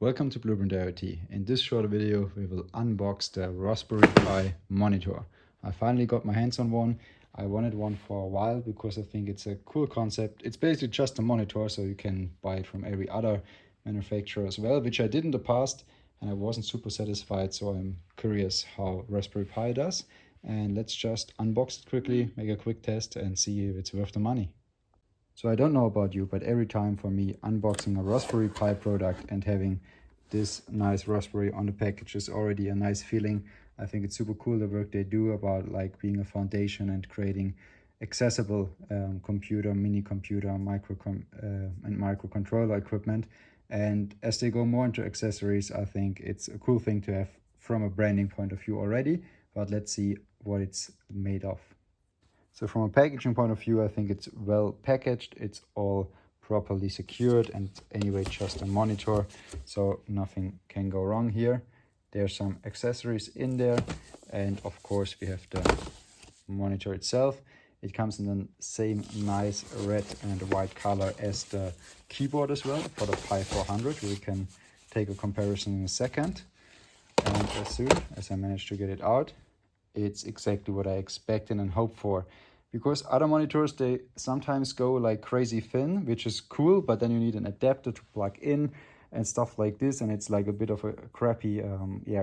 Welcome to Blueprint IoT. In this short video, we will unbox the Raspberry Pi monitor. I finally got my hands on one. I wanted one for a while because I think it's a cool concept. It's basically just a monitor, so you can buy it from every other manufacturer as well, which I did in the past, and I wasn't super satisfied, so I'm curious how Raspberry Pi does. And let's just unbox it quickly, make a quick test, and see if it's worth the money. So I don't know about you, but every time for me unboxing a Raspberry Pi product and having this nice Raspberry on the package is already a nice feeling. I think it's super cool the work they do about like being a foundation and creating accessible computer, mini computer, and microcontroller equipment. And as they go more into accessories, I think it's a cool thing to have from a branding point of view already. But let's see what it's made of. So from a packaging point of view, I think it's well packaged. It's all properly secured and anyway just a monitor, so nothing can go wrong here. There's some accessories in there, and of course we have the monitor itself. It comes in the same nice red and white color as the keyboard as well for the Pi 400. We can take a comparison in a second. And as soon as I manage to get it out, it's exactly what I expected and hoped for. Because other monitors, they sometimes go like crazy thin, which is cool, but then you need an adapter to plug in and stuff like this, and it's like a bit of a crappy,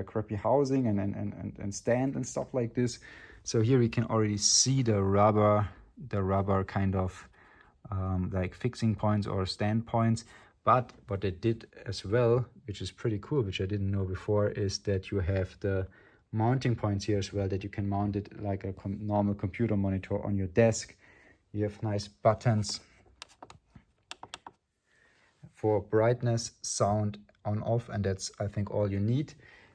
crappy housing and stand and stuff like this. So here we can already see the rubber kind of like fixing points or stand points. But what they did as well, which is pretty cool, which I didn't know before, is that you have the mounting points here as well, that you can mount it like a normal computer monitor on your desk. You have nice buttons for brightness, sound, on off, and that's I think all you need.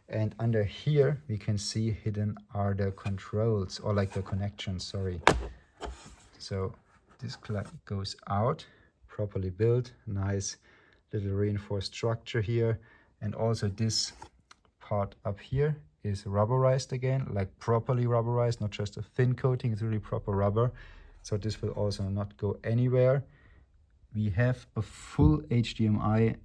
And under here we can see hidden are the controls, or like the connections, sorry. So this goes out, properly built, nice little reinforced structure here. And also this part up here is rubberized again, like properly rubberized, not just a thin coating, it's really proper rubber. So this will also not go anywhere. We have a full HDMI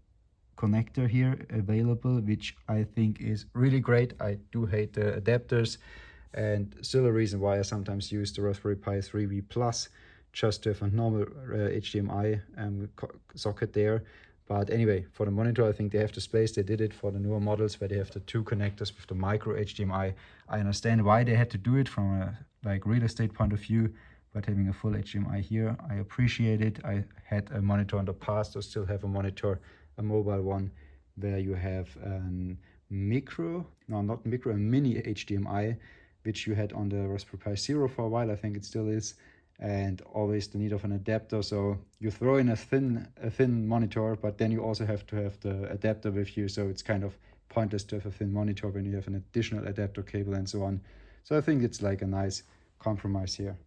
connector here available, which I think is really great. I do hate the adapters, and still a reason why I sometimes use the Raspberry Pi 3B Plus just to have a normal HDMI socket there. But anyway, for the monitor, I think they have the space. They did it for the newer models where they have the two connectors with the micro HDMI. I understand why they had to do it from a like real estate point of view, but having a full HDMI here, I appreciate it. I had a monitor in the past, or still have a monitor, a mobile one, where you have a mini HDMI, which you had on the Raspberry Pi Zero for a while. I think it still is. And always the need of an adapter, so you throw in a thin monitor, but then you also have to have the adapter with you, so it's kind of pointless to have a thin monitor when you have an additional adapter cable and so on. So I think it's like a nice compromise here.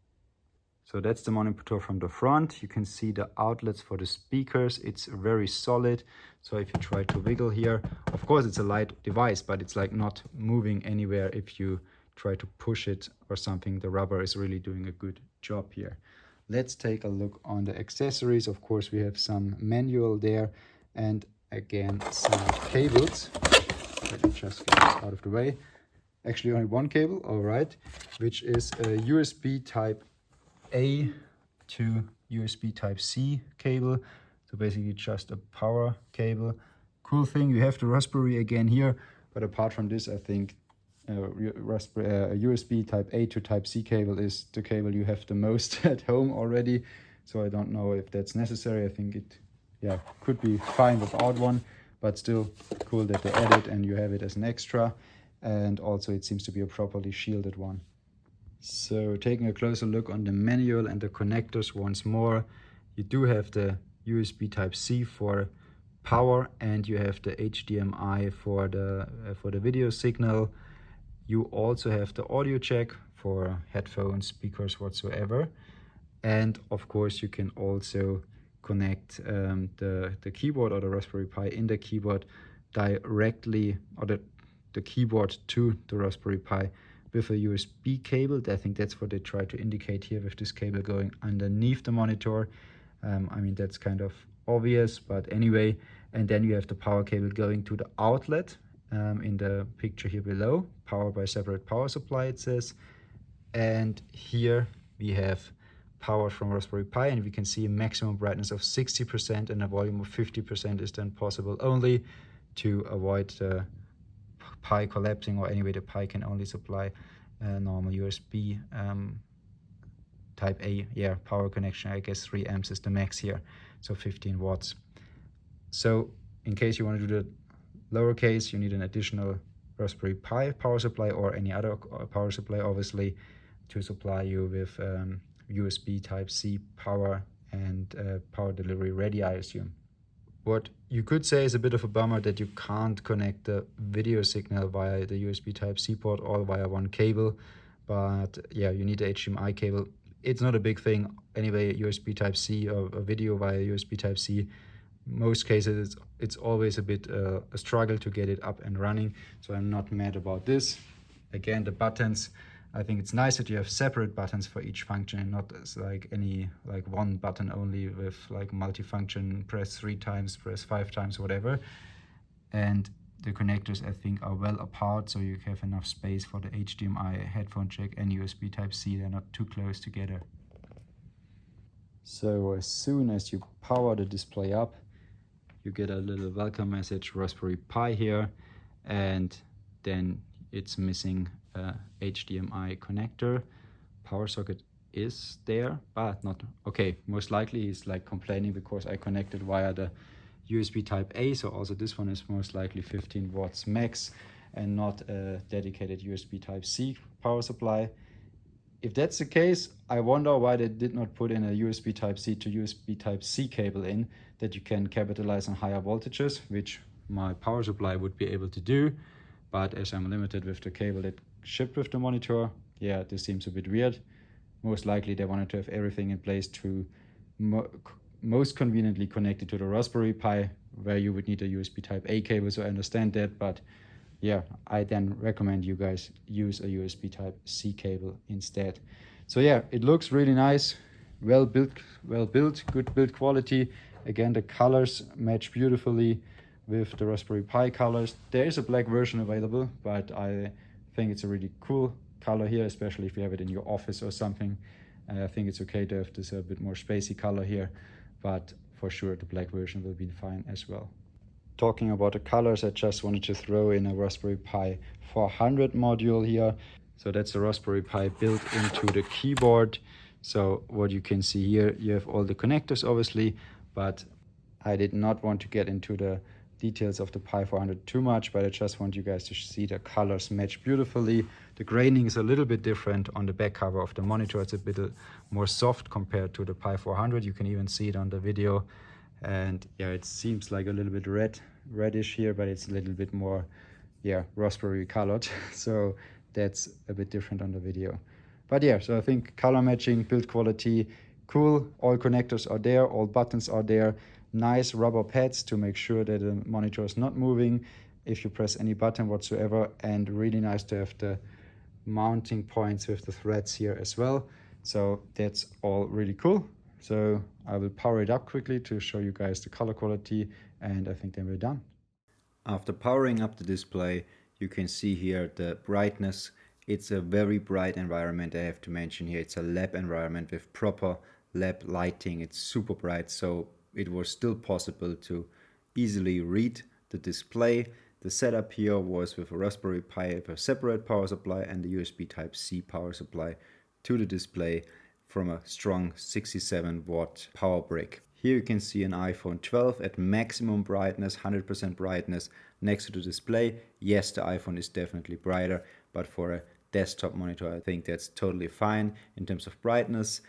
So that's the monitor from the front. You can see the outlets for the speakers. It's very solid, so if you try to wiggle here, of course it's a light device, but it's like not moving anywhere. If you try to push it or something, the rubber is really doing a good job here. Let's take a look on the accessories. Of course we have some manual there, and again some cables. Let me just get this out of the way. Actually only one cable, all right, which is a USB type A to USB type C cable. So basically just a power cable. Cool thing, you have the Raspberry again here, but apart from this, I think USB type A to type C cable is the cable you have the most at home already. So I don't know if that's necessary. I think it could be fine without one, but still cool that they add it and you have it as an extra. And also it seems to be a properly shielded one. So taking a closer look on the manual and the connectors once more, you do have the USB type C for power, and you have the HDMI for the video signal. You also have the audio jack for headphones, speakers, whatsoever. And of course you can also connect the keyboard or the Raspberry Pi in the keyboard directly, or the keyboard to the Raspberry Pi with a USB cable. I think that's what they try to indicate here with this cable going underneath the monitor. I mean, that's kind of obvious, but anyway, And then you have the power cable going to the outlet in the picture here below, powered by separate power supply, it says. And here we have power from Raspberry Pi, and we can see a maximum brightness of 60% and a volume of 50% is then possible only to avoid the Pi collapsing, or anyway the Pi can only supply normal USB type A, yeah, power connection. I guess 3 amps is the max here, so 15 watts. So in case you want to do the lower case, you need an additional Raspberry Pi power supply or any other power supply, obviously, to supply you with USB type C power and power delivery ready, I assume. What you could say is a bit of a bummer that you can't connect the video signal via the USB type C port all via one cable, but yeah, you need the HDMI cable. It's not a big thing anyway, USB type C or a video via USB type C. Most cases it's always a bit a struggle to get it up and running, so I'm not mad about this. Again, the buttons, I think it's nice that you have separate buttons for each function and not as like one button only with like multifunction, press 3 times, press 5 times, whatever. And the connectors, I think, are well apart, so you have enough space for the HDMI headphone jack and USB type C. They're not too close together. So as soon as you power the display up, you get a little welcome message, Raspberry Pi here, and then it's missing a HDMI connector. Power socket is there, but not okay. Most likely he's like complaining because I connected via the USB type A, so also this one is most likely 15 watts max and not a dedicated USB type C power supply. If that's the case, I wonder why they did not put in a USB type C to USB type C cable in, that you can capitalize on higher voltages, which my power supply would be able to do. But as I'm limited with the cable that shipped with the monitor, yeah, this seems a bit weird. Most likely they wanted to have everything in place to most conveniently connect it to the Raspberry Pi, where you would need a USB type A cable, so I understand that, but yeah, I then recommend you guys use a USB type C cable instead. So yeah, it looks really nice, well built, good build quality. Again, the colors match beautifully with the Raspberry Pi colors. There is a black version available, but I think it's a really cool color here, especially if you have it in your office or something. I think it's okay to have this a bit more spacey color here, but for sure the black version will be fine as well. Talking about the colors, I just wanted to throw in a Raspberry Pi 400 module here. So that's a Raspberry Pi built into the keyboard. So what you can see here, you have all the connectors obviously, but I did not want to get into the details of the Pi 400 too much, but I just want you guys to see the colors match beautifully. The graining is a little bit different on the back cover of the monitor. It's a bit more soft compared to the Pi 400. You can even see it on the video. And yeah, it seems like a little bit reddish here, but it's a little bit more, yeah, raspberry colored. So that's a bit different on the video. But yeah, so I think color matching, build quality, cool. All connectors are there, all buttons are there. Nice rubber pads to make sure that the monitor is not moving if you press any button whatsoever, and really nice to have the mounting points with the threads here as well. So that's all really cool. So I will power it up quickly to show you guys the color quality, and I think then we're done. After powering up the display, you can see here the brightness. It's a very bright environment. I have to mention here, it's a lab environment with proper lab lighting. It's super bright, so it was still possible to easily read the display. The setup here was with a Raspberry Pi with a separate power supply and the USB type C power supply to the display from a strong 67 watt power brick. Here you can see an iPhone 12 at maximum brightness, 100% brightness next to the display. Yes, the iPhone is definitely brighter, but for a desktop monitor, I think that's totally fine in terms of brightness.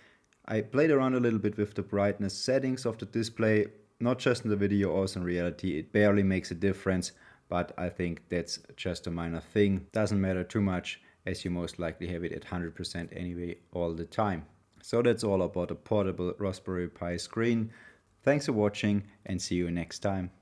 I played around a little bit with the brightness settings of the display, not just in the video, also in reality. It barely makes a difference, but I think that's just a minor thing. Doesn't matter too much, as you most likely have it at 100% anyway all the time. So that's all about a portable Raspberry Pi screen. Thanks for watching and see you next time.